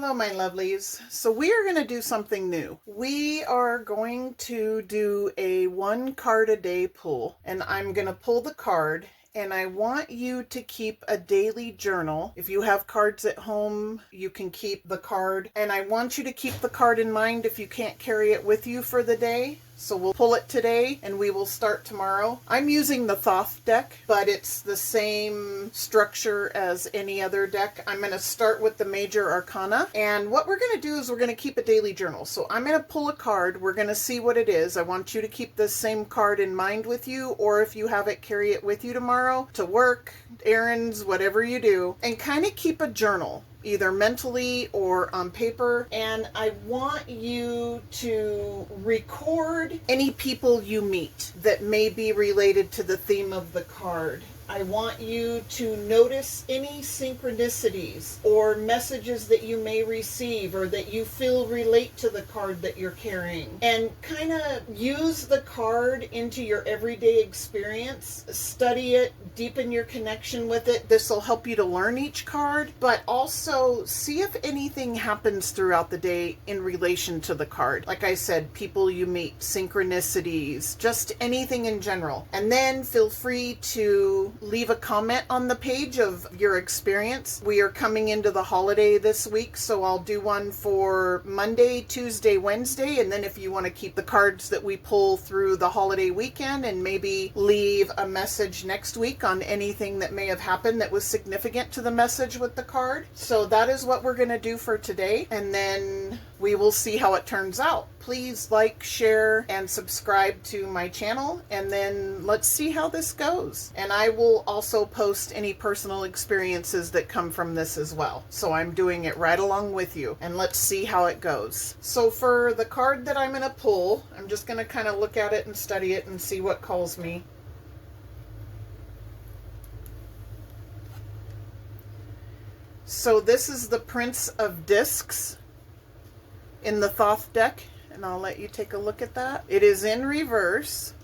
Hello, my lovelies. So we are going to do something new. We are going to do a 1 card a day pull, and I'm going to pull the card, and I want you to keep a daily journal. If you have cards at home, you can keep the card, and I want you to keep the card in mind if you can't carry it with you for the day. So we'll pull it today and we will start tomorrow. I'm using the Thoth deck, but it's the same structure as any other deck. I'm going to start with the major arcana. And what we're going to do is we're going to keep a daily journal. So I'm going to pull a card. We're going to see what it is. I want you to keep the same card in mind with you, or if you have it, carry it with you tomorrow to work, errands, whatever you do, and kind of keep a journal, either mentally or on paper. And I want you to record any people you meet that may be related to the theme of the card. I want you to notice any synchronicities or messages that you may receive or that you feel relate to the card that you're carrying, and kind of use the card into your everyday experience. Study it, deepen your connection with it. This will help you to learn each card, but also see if anything happens throughout the day in relation to the card. Like I said, people you meet, synchronicities, just anything in general. And then feel free to leave a comment on the page of your experience. We are coming into the holiday this week, so I'll do one for Monday, Tuesday, Wednesday, and then if you want to keep the cards that we pull through the holiday weekend, and maybe leave a message next week on anything that may have happened that was significant to the message with the card. So that is what we're going to do for today, and then we will see how it turns out. Please like, share, and subscribe to my channel, and then let's see how this goes. And I will also post any personal experiences that come from this as well. So I'm doing it right along with you, and let's see how it goes. So for the card that I'm going to pull, I'm just going to kind of look at it and study it and see what calls me. So this is the Prince of Discs in the Thoth deck, and I'll let you take a look at that. It is in reverse.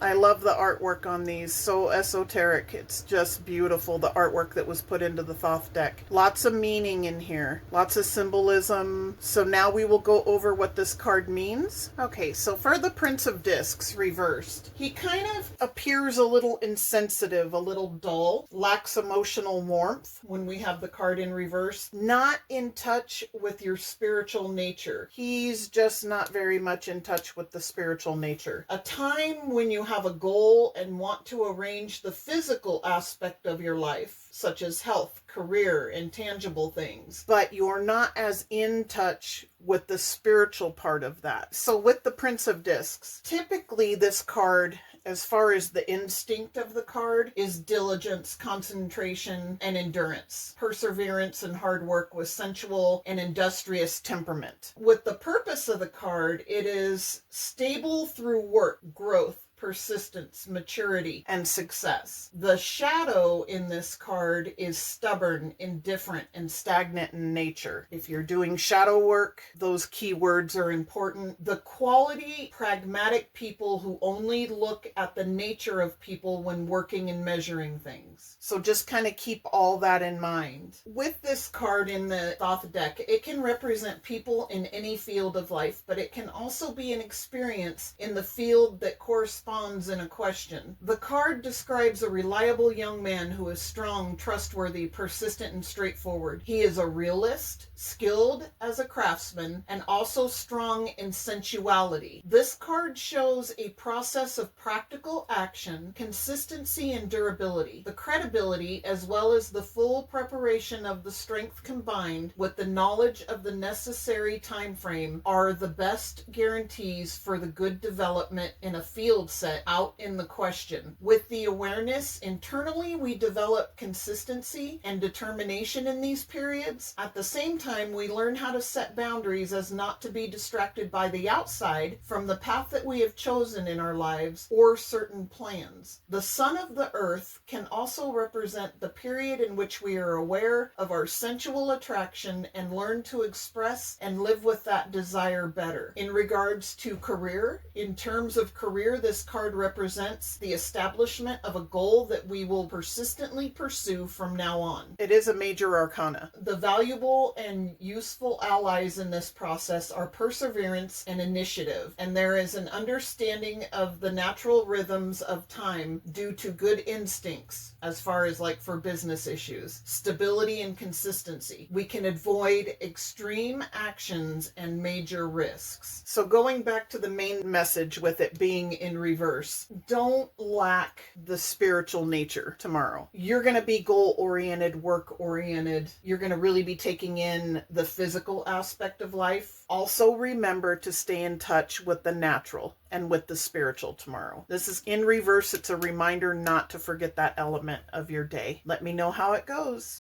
I love the artwork on these, so esoteric. It's just beautiful, the artwork that was put into the Thoth deck. Lots of meaning in here, lots of symbolism. So now we will go over what this card means. Okay, so for the Prince of Discs reversed, he kind of appears a little insensitive, a little dull, lacks emotional warmth when we have the card in reverse, not in touch with your spiritual nature. He's just not very much in touch with the spiritual nature. A time when you have a goal and want to arrange the physical aspect of your life, such as health, career, and tangible things, but you're not as in touch with the spiritual part of that. So with the Prince of Discs, typically this card, as far as the instinct of the card, is diligence, concentration, and endurance, perseverance and hard work with sensual and industrious temperament. With the purpose of the card, it is stable through work, growth, persistence, maturity, and success. The shadow in this card is stubborn, indifferent, and stagnant in nature. If you're doing shadow work, those keywords are important. The quality, pragmatic people who only look at the nature of people when working and measuring things. So just kind of keep all that in mind. With this card in the Thoth deck, it can represent people in any field of life, but it can also be an experience in the field that corresponds in a question. The card describes a reliable young man who is strong, trustworthy, persistent, and straightforward. He is a realist, skilled as a craftsman, and also strong in sensuality. This card shows a process of practical action, consistency, and durability. The credibility, as well as the full preparation of the strength combined with the knowledge of the necessary time frame, are the best guarantees for the good development in a field set out in the question. With the awareness internally, we develop consistency and determination in these periods. At the same time, we learn how to set boundaries as not to be distracted by the outside from the path that we have chosen in our lives or certain plans. The sun of the earth can also represent the period in which we are aware of our sensual attraction and learn to express and live with that desire better. In regards to career, in terms of career, this this card represents the establishment of a goal that we will persistently pursue from now on. It is a major arcana. The valuable and useful allies in this process are perseverance and initiative, and there is an understanding of the natural rhythms of time due to good instincts as far as like for business issues, stability and consistency. We can avoid extreme actions and major risks. So going back to the main message with it being in reverse, don't lack the spiritual nature tomorrow. You're going to be goal-oriented, work-oriented. You're going to really be taking in the physical aspect of life. Also remember to stay in touch with the natural and with the spiritual tomorrow. This is in reverse. It's a reminder not to forget that element of your day. Let me know how it goes.